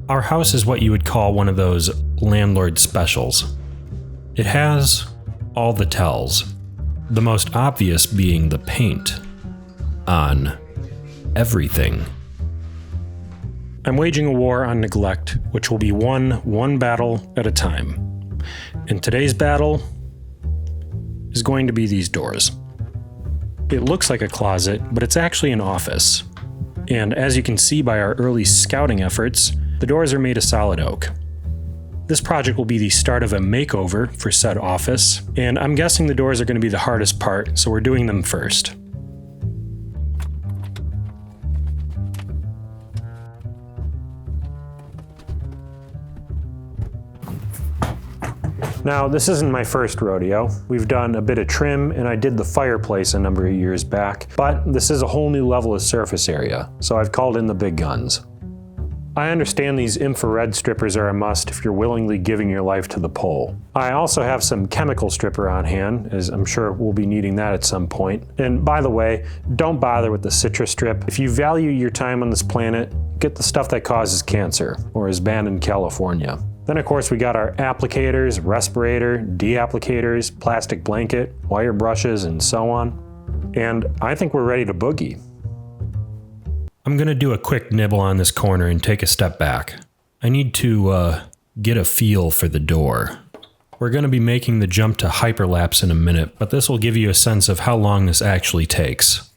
Our house is what you would call one of those landlord specials. It has all the tells, the most obvious being the paint on everything. I'm waging a war on neglect, which will be won one battle at a time. And today's battle is going to be these doors. It looks like a closet, but it's actually an office. And as you can see by our early scouting efforts, the doors are made of solid oak. This project will be the start of a makeover for said office, and I'm guessing the doors are going to be the hardest part, so we're doing them first. Now, this isn't my first rodeo. We've done a bit of trim, and I did the fireplace a number of years back, but this is a whole new level of surface area, so I've called in the big guns. I understand these infrared strippers are a must if you're willingly giving your life to the pole. I also have some chemical stripper on hand, as I'm sure we'll be needing that at some point. And by the way, don't bother with the citrus strip. If you value your time on this planet, get the stuff that causes cancer, or is banned in California. Then of course we got our applicators, respirator, de-applicators, plastic blanket, wire brushes, and so on. And I think we're ready to boogie. I'm going to do a quick nibble on this corner and take a step back. I need to get a feel for the door. We're going to be making the jump to hyperlapse in a minute, but this will give you a sense of how long this actually takes.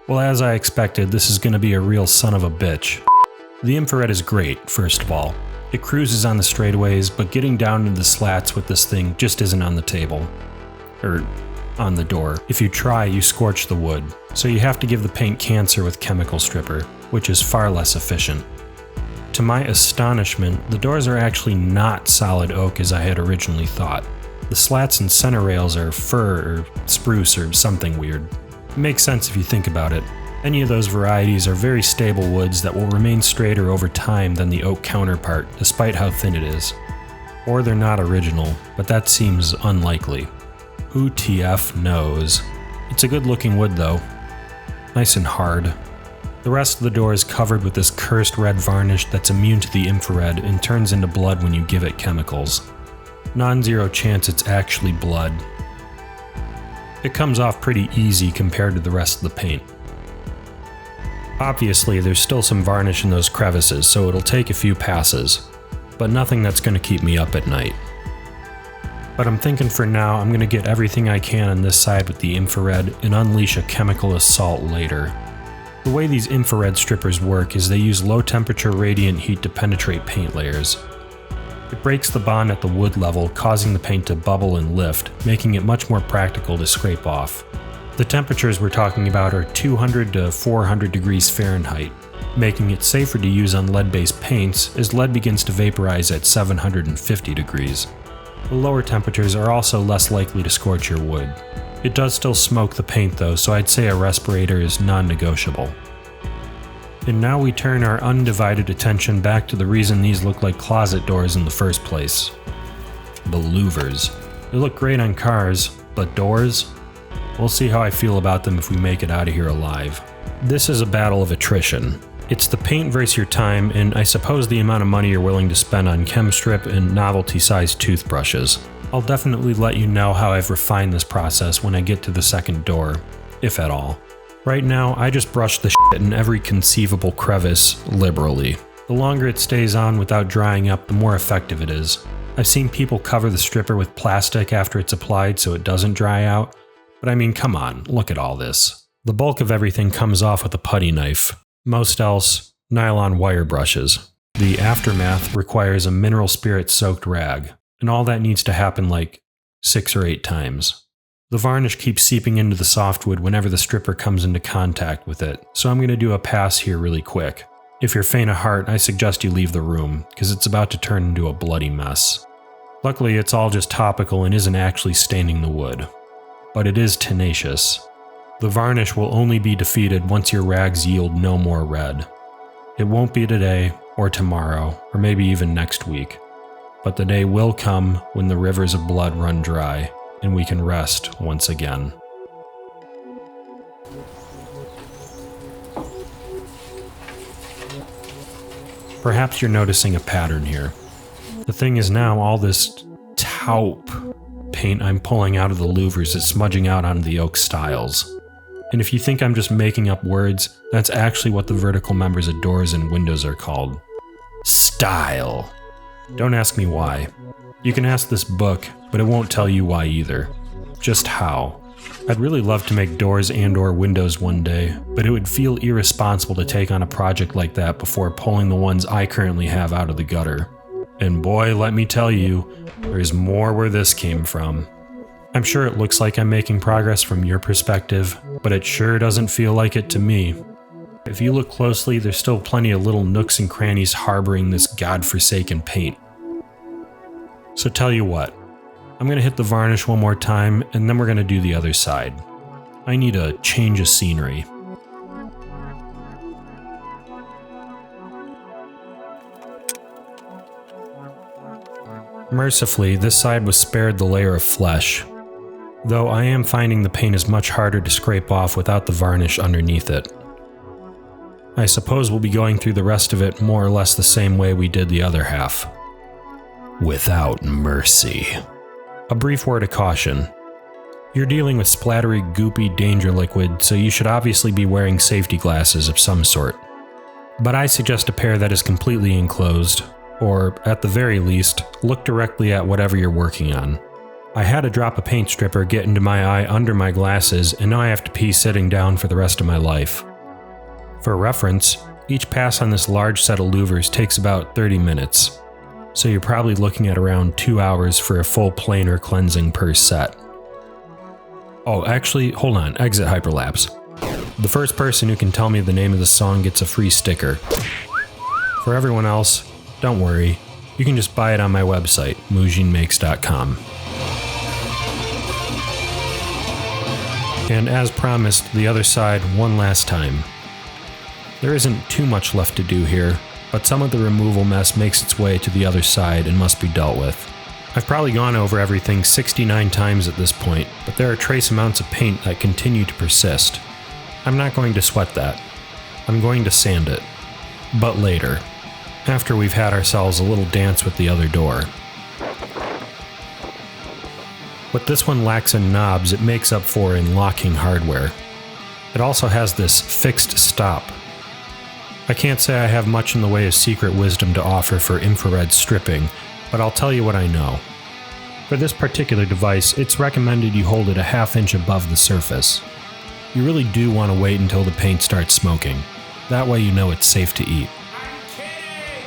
Well, as I expected, this is going to be a real son of a bitch. The infrared is great, first of all. It cruises on the straightaways, but getting down into the slats with this thing just isn't on the table. Or on the door. If you try, you scorch the wood. So you have to give the paint cancer with chemical stripper, which is far less efficient. To my astonishment, the doors are actually not solid oak as I had originally thought. The slats and center rails are fir or spruce or something weird. It makes sense if you think about it. Any of those varieties are very stable woods that will remain straighter over time than the oak counterpart, despite how thin it is. Or they're not original, but that seems unlikely. Who TF knows? It's a good looking wood though. Nice and hard. The rest of the door is covered with this cursed red varnish that's immune to the infrared and turns into blood when you give it chemicals. Non-zero chance it's actually blood. It comes off pretty easy compared to the rest of the paint. Obviously there's still some varnish in those crevices, so it'll take a few passes, but nothing that's going to keep me up at night. But I'm thinking for now I'm going to get everything I can on this side with the infrared and unleash a chemical assault later. The way these infrared strippers work is they use low temperature radiant heat to penetrate paint layers. It breaks the bond at the wood level, causing the paint to bubble and lift, making it much more practical to scrape off. The temperatures we're talking about are 200 to 400 degrees Fahrenheit, making it safer to use on lead-based paints as lead begins to vaporize at 750 degrees. The lower temperatures are also less likely to scorch your wood. It does still smoke the paint though, so I'd say a respirator is non-negotiable. And now we turn our undivided attention back to the reason these look like closet doors in the first place. The louvers. They look great on cars, but doors? We'll see how I feel about them if we make it out of here alive. This is a battle of attrition. It's the paint versus your time, and I suppose the amount of money you're willing to spend on chem strip and novelty-sized toothbrushes. I'll definitely let you know how I've refined this process when I get to the second door, if at all. Right now, I just brush the shit in every conceivable crevice liberally. The longer it stays on without drying up, the more effective it is. I've seen people cover the stripper with plastic after it's applied so it doesn't dry out, but I mean, come on, look at all this. The bulk of everything comes off with a putty knife. Most else, nylon wire brushes. The aftermath requires a mineral spirit soaked rag, and all that needs to happen like 6 or 8 times. The varnish keeps seeping into the softwood whenever the stripper comes into contact with it, so I'm going to do a pass here really quick. If you're faint of heart, I suggest you leave the room, because it's about to turn into a bloody mess. Luckily, it's all just topical and isn't actually staining the wood. But it is tenacious. The varnish will only be defeated once your rags yield no more red. It won't be today, or tomorrow, or maybe even next week. But the day will come when the rivers of blood run dry, and we can rest once again. Perhaps you're noticing a pattern here. The thing is now all this taupe paint I'm pulling out of the louvers is smudging out onto the oak stiles. And if you think I'm just making up words, that's actually what the vertical members of doors and windows are called. Style. Don't ask me why. You can ask this book, but it won't tell you why either. Just how. I'd really love to make doors and/or windows one day, but it would feel irresponsible to take on a project like that before pulling the ones I currently have out of the gutter. And boy, let me tell you, there's more where this came from. I'm sure it looks like I'm making progress from your perspective, but it sure doesn't feel like it to me. If you look closely, there's still plenty of little nooks and crannies harboring this godforsaken paint. So tell you what, I'm going to hit the varnish one more time, and then we're going to do the other side. I need a change of scenery. Mercifully, this side was spared the layer of flesh, though I am finding the paint is much harder to scrape off without the varnish underneath it. I suppose we'll be going through the rest of it more or less the same way we did the other half. Without mercy. A brief word of caution. You're dealing with splattery, goopy danger liquid, so you should obviously be wearing safety glasses of some sort. But I suggest a pair that is completely enclosed, or, at the very least, look directly at whatever you're working on. I had a drop of paint stripper get into my eye under my glasses, and now I have to pee sitting down for the rest of my life. For reference, each pass on this large set of louvers takes about 30 minutes, so you're probably looking at around 2 hours for a full planar cleansing per set. Oh, actually, hold on, exit hyperlapse. The first person who can tell me the name of the song gets a free sticker. For everyone else, don't worry, you can just buy it on my website, mujincontact.com. And as promised, the other side one last time. There isn't too much left to do here, but some of the removal mess makes its way to the other side and must be dealt with. I've probably gone over everything 69 times at this point, but there are trace amounts of paint that continue to persist. I'm not going to sweat that. I'm going to sand it. But later. After we've had ourselves a little dance with the other door. What this one lacks in knobs, it makes up for in locking hardware. It also has this fixed stop. I can't say I have much in the way of secret wisdom to offer for infrared stripping, but I'll tell you what I know. For this particular device, it's recommended you hold it a ½ inch above the surface. You really do want to wait until the paint starts smoking. That way you know it's safe to eat.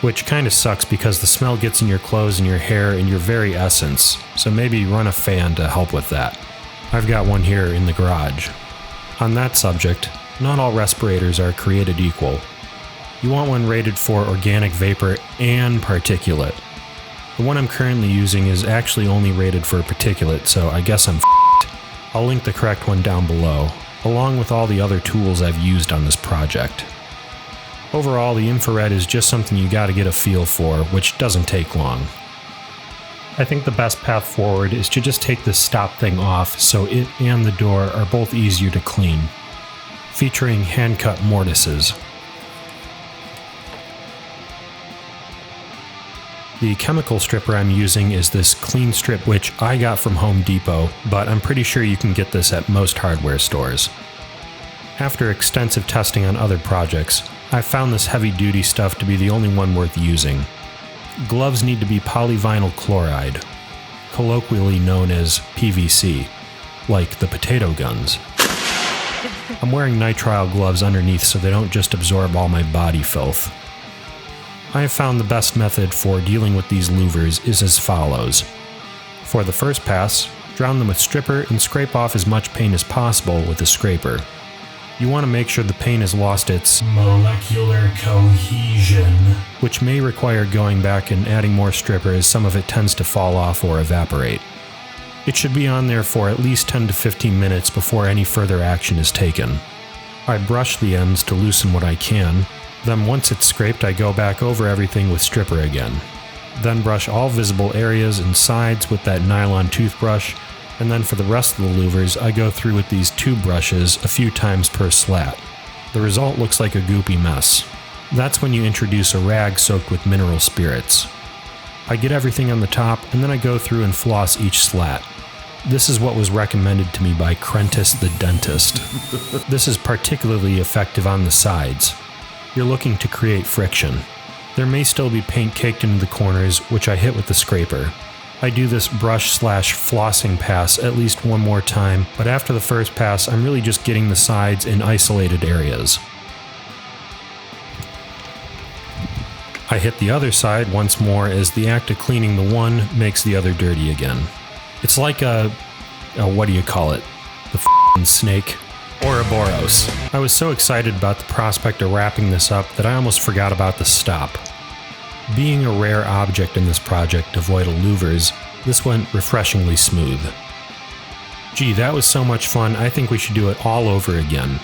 Which kinda sucks because the smell gets in your clothes and your hair and your very essence, so maybe run a fan to help with that. I've got one here in the garage. On that subject, not all respirators are created equal. You want one rated for organic vapor and particulate. The one I'm currently using is actually only rated for particulate, so I guess I'm f***ed. I'll link the correct one down below, along with all the other tools I've used on this project. Overall, the infrared is just something you gotta get a feel for, which doesn't take long. I think the best path forward is to just take this stop thing off so it and the door are both easier to clean, featuring hand-cut mortises. The chemical stripper I'm using is this Clean Strip, which I got from Home Depot, but I'm pretty sure you can get this at most hardware stores. After extensive testing on other projects, I've found this heavy-duty stuff to be the only one worth using. Gloves need to be polyvinyl chloride, colloquially known as PVC, like the potato guns. I'm wearing nitrile gloves underneath so they don't just absorb all my body filth. I have found the best method for dealing with these louvers is as follows. For the first pass, drown them with stripper and scrape off as much paint as possible with a scraper. You want to make sure the paint has lost its molecular cohesion, which may require going back and adding more stripper as some of it tends to fall off or evaporate. It should be on there for at least 10 to 15 minutes before any further action is taken. I brush the ends to loosen what I can, then once it's scraped I go back over everything with stripper again. Then brush all visible areas and sides with that nylon toothbrush, And then for the rest of the louvers, I go through with these 2 brushes a few times per slat. The result looks like a goopy mess. That's when you introduce a rag soaked with mineral spirits. I get everything on the top, and then I go through and floss each slat. This is what was recommended to me by Crentis the dentist. This is particularly effective on the sides. You're looking to create friction. There may still be paint caked into the corners, which I hit with the scraper. I do this brush/flossing pass at least one more time, but after the first pass, I'm really just getting the sides in isolated areas. I hit the other side once more as the act of cleaning the one makes the other dirty again. It's like what do you call it? The f***ing snake? Ouroboros. I was so excited about the prospect of wrapping this up that I almost forgot about the stop. Being a rare object in this project of Voidal louvers, this went refreshingly smooth. Gee, that was so much fun, I think we should do it all over again.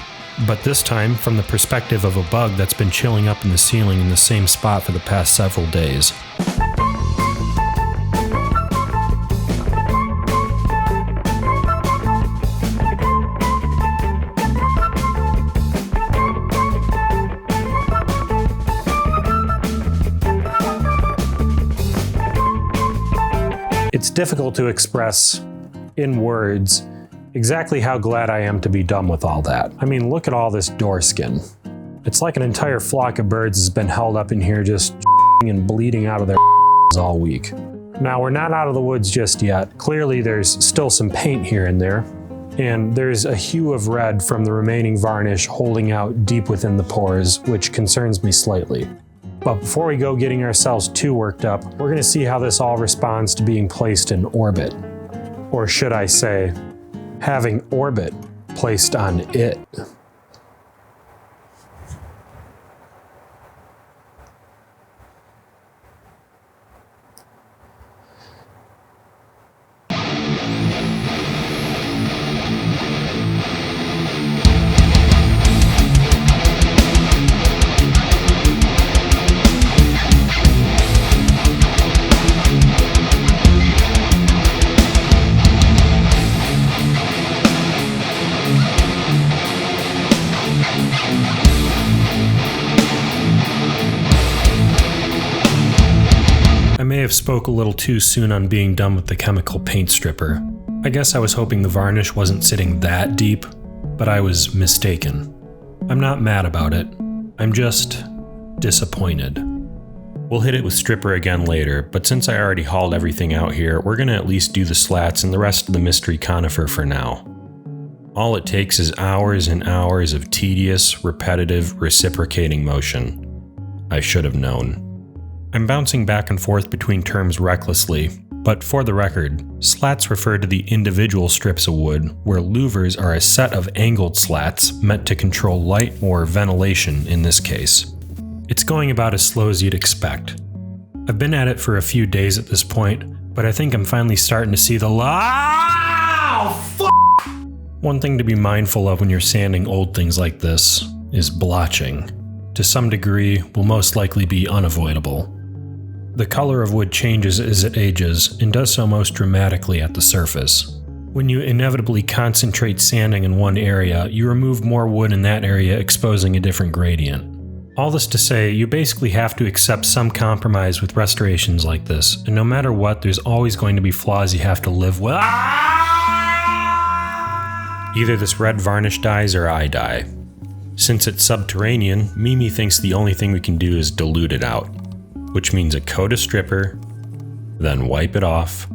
But this time, from the perspective of a bug that's been chilling up in the ceiling in the same spot for the past several days. It's difficult to express in words exactly how glad I am to be done with all that. I mean, look at all this door skin. It's like an entire flock of birds has been held up in here just and bleeding out of their all week. Now, we're not out of the woods just yet. Clearly, there's still some paint here and there, and there's a hue of red from the remaining varnish holding out deep within the pores, which concerns me slightly. But before we go getting ourselves too worked up, we're going to see how this all responds to being placed in orbit. Or should I say, having orbit placed on it. I may have spoke a little too soon on being done with the chemical paint stripper. I guess I was hoping the varnish wasn't sitting that deep, but I was mistaken. I'm not mad about it. I'm just disappointed. We'll hit it with stripper again later, but since I already hauled everything out here, we're gonna at least do the slats and the rest of the mystery conifer for now. All it takes is hours and hours of tedious, repetitive, reciprocating motion. I should have known. I'm bouncing back and forth between terms recklessly, but for the record, slats refer to the individual strips of wood, where louvers are a set of angled slats meant to control light or ventilation in this case. It's going about as slow as you'd expect. I've been at it for a few days at this point, but I think I'm finally starting to see the One thing to be mindful of when you're sanding old things like this is blotching. To some degree, will most likely be unavoidable. The color of wood changes as it ages, and does so most dramatically at the surface. When you inevitably concentrate sanding in one area, you remove more wood in that area, exposing a different gradient. All this to say, you basically have to accept some compromise with restorations like this, and no matter what, there's always going to be flaws you have to live with. Either this red varnish dies or I die. Since it's subterranean, Mimi thinks the only thing we can do is dilute it out, which means a coat of stripper, then wipe it off,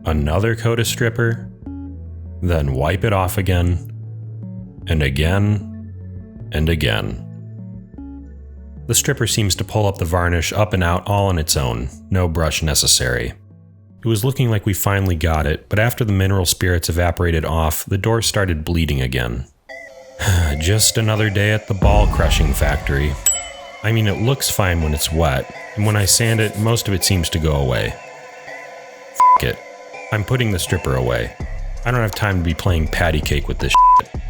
another coat of stripper, then wipe it off again, and again, and again. The stripper seems to pull up the varnish up and out all on its own, no brush necessary. It was looking like we finally got it, but after the mineral spirits evaporated off, the door started bleeding again. Just another day at the ball crushing factory. I mean, it looks fine when it's wet, and when I sand it, most of it seems to go away. F*** it. I'm putting the stripper away. I don't have time to be playing patty cake with this shit.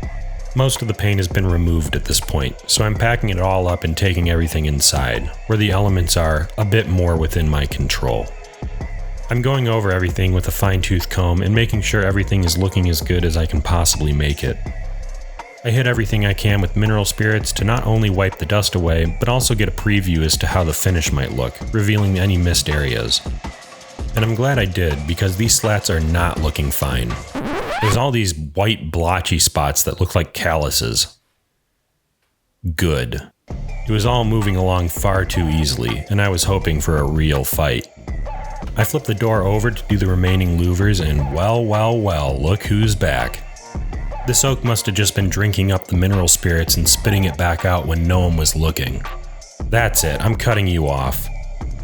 Most of the paint has been removed at this point, so I'm packing it all up and taking everything inside, where the elements are a bit more within my control. I'm going over everything with a fine-tooth comb and making sure everything is looking as good as I can possibly make it. I hit everything I can with mineral spirits to not only wipe the dust away, but also get a preview as to how the finish might look, revealing any missed areas. And I'm glad I did, because these slats are not looking fine. There's all these white blotchy spots that look like calluses. Good. It was all moving along far too easily, and I was hoping for a real fight. I flipped the door over to do the remaining louvers, and well, look who's back. This oak must have just been drinking up the mineral spirits and spitting it back out when no one was looking. That's it, I'm cutting you off.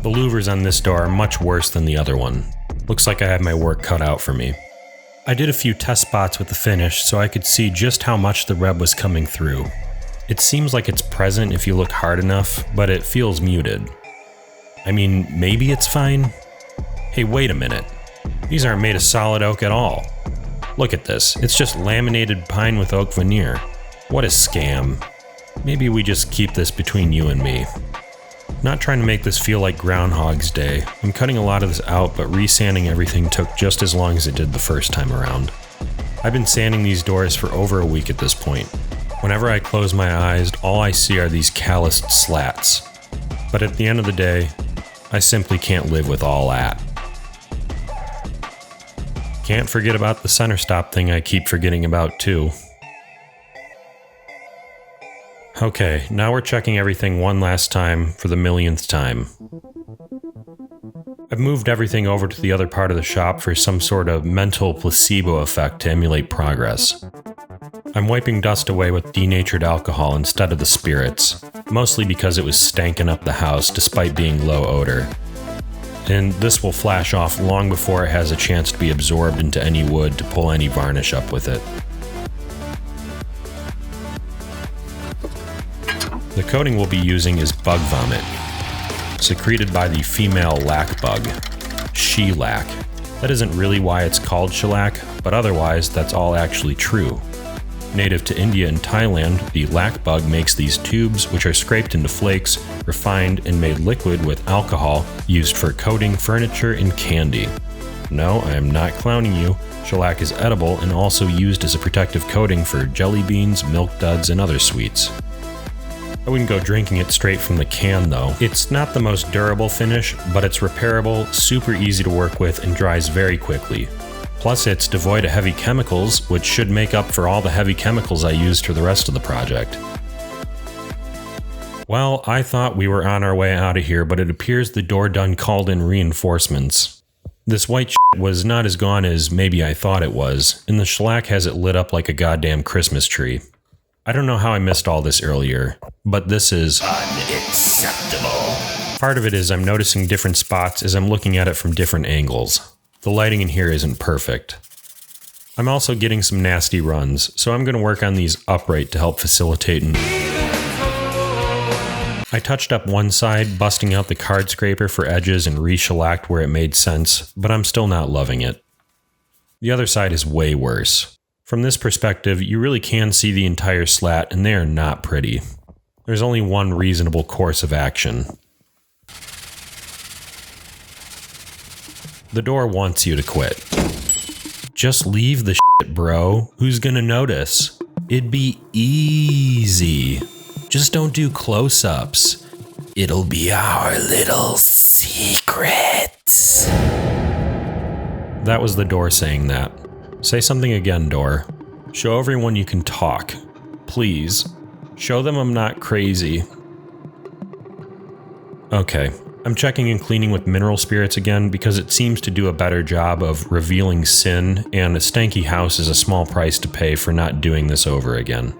The louvers on this door are much worse than the other one. Looks like I have my work cut out for me. I did a few test spots with the finish so I could see just how much the reb was coming through. It seems like it's present if you look hard enough, but it feels muted. I mean, maybe it's fine? Hey, wait a minute. These aren't made of solid oak at all. Look at this, it's just laminated pine with oak veneer. What a scam. Maybe we just keep this between you and me. Not trying to make this feel like Groundhog's Day. I'm cutting a lot of this out, but resanding everything took just as long as it did the first time around. I've been sanding these doors for over a week at this point. Whenever I close my eyes, all I see are these calloused slats. But at the end of the day, I simply can't live with all that. Can't forget about the center stop thing I keep forgetting about too. Okay, now we're checking everything one last time for the millionth time. I've moved everything over to the other part of the shop for some sort of mental placebo effect to emulate progress. I'm wiping dust away with denatured alcohol instead of the spirits, mostly because it was stanking up the house despite being low odor. And this will flash off long before it has a chance to be absorbed into any wood to pull any varnish up with it. The coating we'll be using is bug vomit, secreted by the female lac bug, shellac. That isn't really why it's called shellac, but otherwise that's all actually true. Native to India and Thailand, the lac bug makes these tubes which are scraped into flakes, refined and made liquid with alcohol used for coating furniture and candy. No, I am not clowning you. Shellac is edible and also used as a protective coating for jelly beans, milk duds, and other sweets. I wouldn't go drinking it straight from the can though. It's not the most durable finish, but it's repairable, super easy to work with, and dries very quickly. Plus it's devoid of heavy chemicals, which should make up for all the heavy chemicals I used for the rest of the project. Well, I thought we were on our way out of here, but it appears the door done called in reinforcements. This white shit was not as gone as maybe I thought it was, and the shellac has it lit up like a goddamn Christmas tree. I don't know how I missed all this earlier, but this is unacceptable. Part of it is I'm noticing different spots as I'm looking at it from different angles. The lighting in here isn't perfect. I'm also getting some nasty runs, so I'm going to work on these upright to help facilitate and I touched up one side, busting out the card scraper for edges and re-shellacked where it made sense, but I'm still not loving it. The other side is way worse. From this perspective, you really can see the entire slat, and they are not pretty. There's only one reasonable course of action. The door wants you to quit. Just leave the shit, bro. Who's gonna notice? It'd be easy. Just don't do close-ups. It'll be our little secret. That was the door saying that. Say something again, door. Show everyone you can talk. Please. Show them I'm not crazy. Okay. I'm checking and cleaning with mineral spirits again because it seems to do a better job of revealing sin, and a stanky house is a small price to pay for not doing this over again.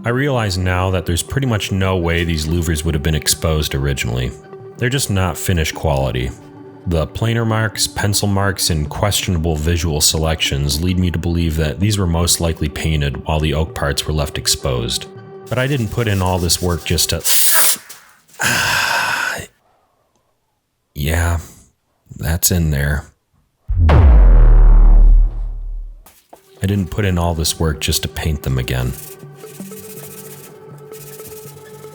I realize now that there's pretty much no way these louvers would have been exposed originally. They're just not finished quality. The planer marks, pencil marks, and questionable visual selections lead me to believe that these were most likely painted while the oak parts were left exposed. But I didn't put in all this work just to... Yeah, that's in there. I didn't put in all this work just to paint them again.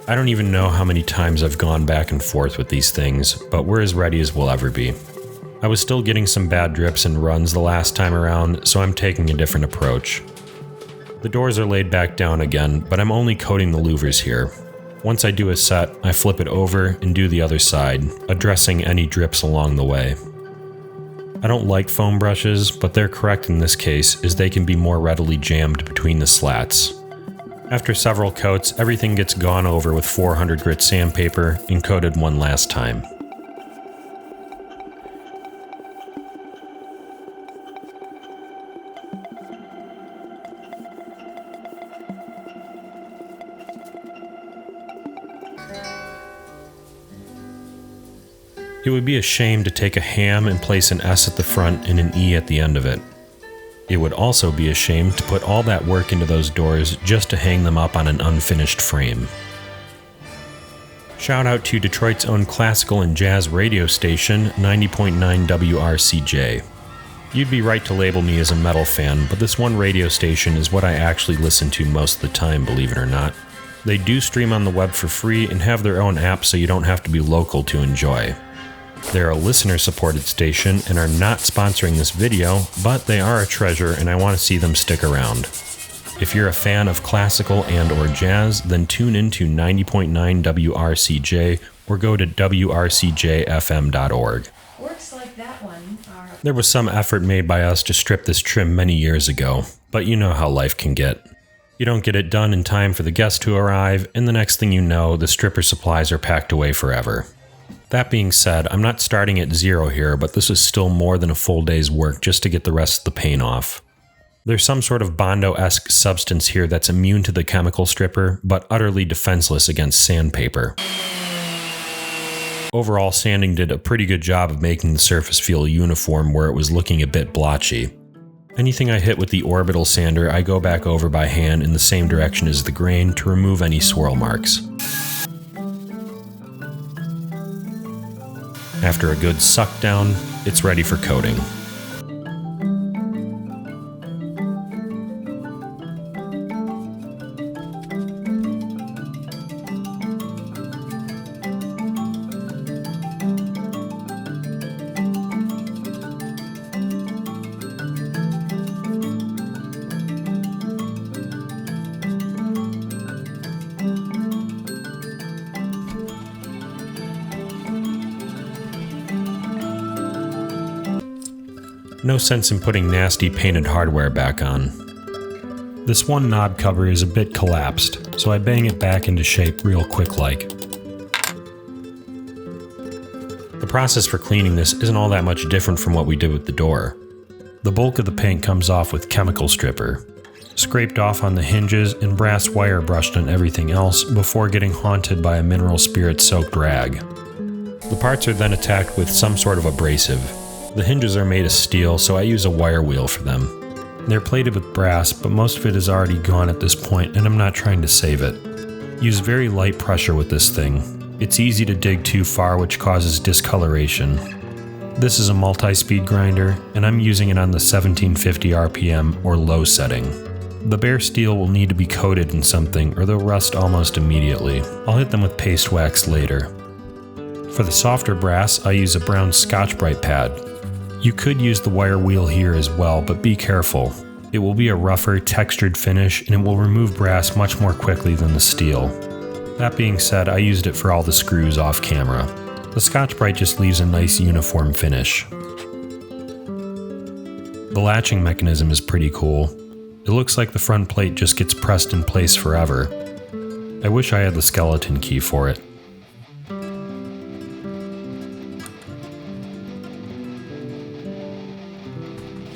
I don't even know how many times I've gone back and forth with these things, but we're as ready as we'll ever be. I I was still getting some bad drips and runs the last time around, so I'm taking a different approach. The doors are laid back down again, but I'm only coating the louvers here. Once I do a set, I flip it over and do the other side, addressing any drips along the way. I don't like foam brushes, but they're correct in this case as they can be more readily jammed between the slats. After several coats, everything gets gone over with 400 grit sandpaper and coated one last time. It would be a shame to take a ham and place an S at the front and an E at the end of it. It would also be a shame to put all that work into those doors just to hang them up on an unfinished frame. Shout out to Detroit's own classical and jazz radio station, 90.9 WRCJ. You'd be right to label me as a metal fan, but this one radio station is what I actually listen to most of the time, believe it or not. They do stream on the web for free and have their own app so you don't have to be local to enjoy. They're a listener-supported station and are not sponsoring this video, but they are a treasure and I want to see them stick around. If you're a fan of classical and or jazz, then tune into 90.9 WRCJ or go to wrcjfm.org. Works like that one are... There was some effort made by us to strip this trim many years ago, but you know how life can get. You don't get it done in time for the guest to arrive, and the next thing you know, the stripper supplies are packed away forever. That being said, I'm not starting at zero here, but this is still more than a full day's work just to get the rest of the paint off. There's some sort of Bondo-esque substance here that's immune to the chemical stripper, but utterly defenseless against sandpaper. Overall, sanding did a pretty good job of making the surface feel uniform where it was looking a bit blotchy. Anything I hit with the orbital sander, I go back over by hand in the same direction as the grain to remove any swirl marks. After a good suck down, it's ready for coating. No sense in putting nasty painted hardware back on. This one knob cover is a bit collapsed, so I bang it back into shape real quick like. The process for cleaning this isn't all that much different from what we did with the door. The bulk of the paint comes off with chemical stripper, scraped off on the hinges and brass wire brushed on everything else before getting haunted by a mineral spirit soaked rag. The parts are then attacked with some sort of abrasive. The hinges are made of steel, so I use a wire wheel for them. They're plated with brass, but most of it is already gone at this point, and I'm not trying to save it. Use very light pressure with this thing. It's easy to dig too far, which causes discoloration. This is a multi-speed grinder, and I'm using it on the 1750 RPM or low setting. The bare steel will need to be coated in something, or they'll rust almost immediately. I'll hit them with paste wax later. For the softer brass, I use a brown Scotch-Brite pad. You could use the wire wheel here as well, but be careful. It will be a rougher, textured finish, and it will remove brass much more quickly than the steel. That being said, I used it for all the screws off camera. The Scotch-Brite just leaves a nice uniform finish. The latching mechanism is pretty cool. It looks like the front plate just gets pressed in place forever. I wish I had the skeleton key for it.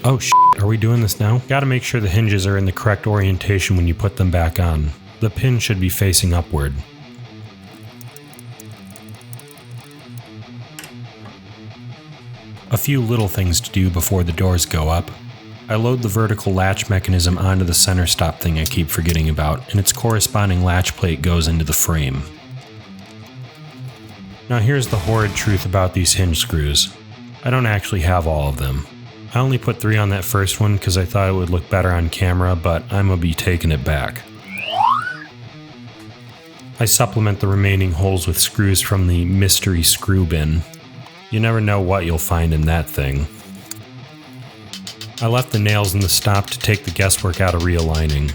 Oh shit, are we doing this now? Gotta make sure the hinges are in the correct orientation when you put them back on. The pin should be facing upward. A few little things to do before the doors go up. I load the vertical latch mechanism onto the center stop thing I keep forgetting about, and its corresponding latch plate goes into the frame. Now here's the horrid truth about these hinge screws. I don't actually have all of them. I only put 3 on that first one because I thought it would look better on camera, but I'm gonna be taking it back. I supplement the remaining holes with screws from the mystery screw bin. You never know what you'll find in that thing. I left the nails in the stop to take the guesswork out of realigning.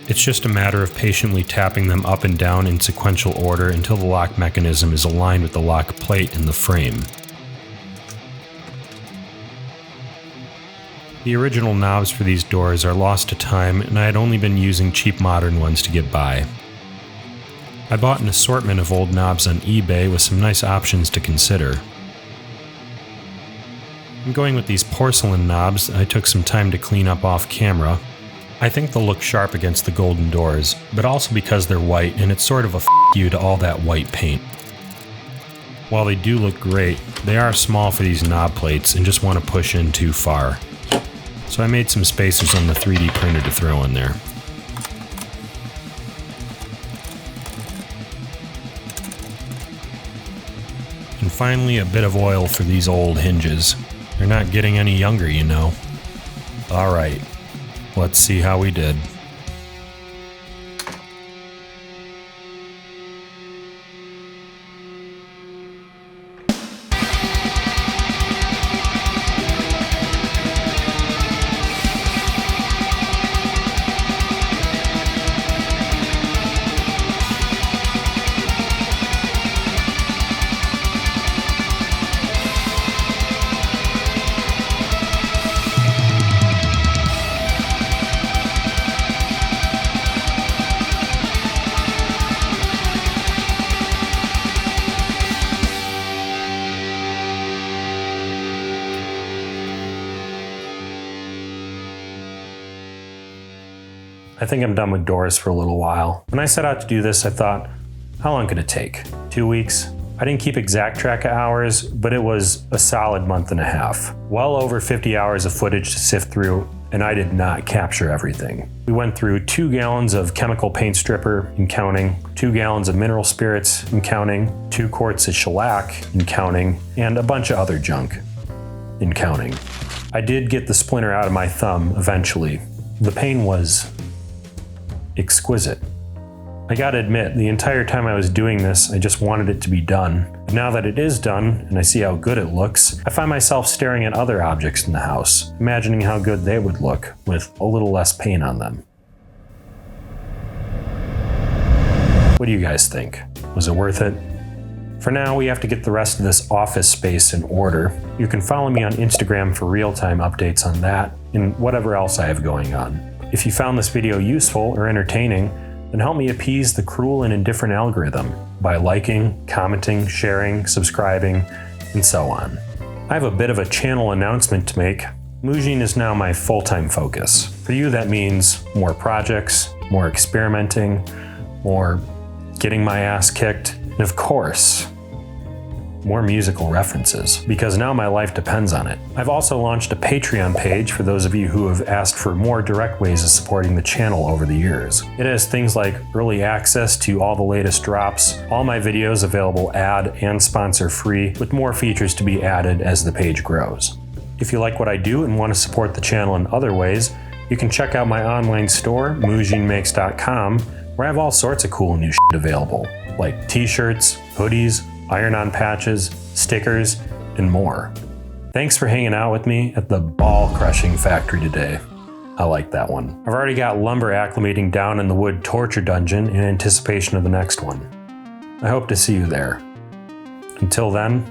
It's just a matter of patiently tapping them up and down in sequential order until the lock mechanism is aligned with the lock plate in the frame. The original knobs for these doors are lost to time, and I had only been using cheap modern ones to get by. I bought an assortment of old knobs on eBay with some nice options to consider. I'm going with these porcelain knobs I took some time to clean up off camera. I think they'll look sharp against the golden doors, but also because they're white and it's sort of a you to all that white paint. While they do look great, they are small for these knob plates and just want to push in too far. So I made some spacers on the 3D printer to throw in there. And finally, a bit of oil for these old hinges. They're not getting any younger, you know. Alright, let's see how we did. I think I'm done with doors for a little while. When I set out to do this, I thought, how long could it take? 2 weeks? I didn't keep exact track of hours, but it was a solid month and a half. Well over 50 hours of footage to sift through, and I did not capture everything. We went through 2 gallons of chemical paint stripper and counting, 2 gallons of mineral spirits and counting, 2 quarts of shellac and counting, and a bunch of other junk and counting. I did get the splinter out of my thumb eventually. The pain was exquisite. I gotta admit, the entire time I was doing this, I just wanted it to be done. But now that it is done, and I see how good it looks, I find myself staring at other objects in the house, imagining how good they would look with a little less paint on them. What do you guys think? Was it worth it? For now, we have to get the rest of this office space in order. You can follow me on Instagram for real-time updates on that and whatever else I have going on. If you found this video useful or entertaining, then help me appease the cruel and indifferent algorithm by liking, commenting, sharing, subscribing, and so on. I have a bit of a channel announcement to make. Mujin is now my full-time focus. For you, that means more projects, more experimenting, more getting my ass kicked, and of course, more musical references, because now my life depends on it. I've also launched a Patreon page for those of you who have asked for more direct ways of supporting the channel over the years. It has things like early access to all the latest drops, all my videos available ad and sponsor free, with more features to be added as the page grows. If you like what I do and want to support the channel in other ways, you can check out my online store, mujinmakes.com, where I have all sorts of cool new shit available, like t-shirts, hoodies, iron-on patches, stickers, and more. Thanks for hanging out with me at the ball-crushing factory today. I like that one. I've already got lumber acclimating down in the wood torture dungeon in anticipation of the next one. I hope to see you there. Until then,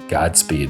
Godspeed.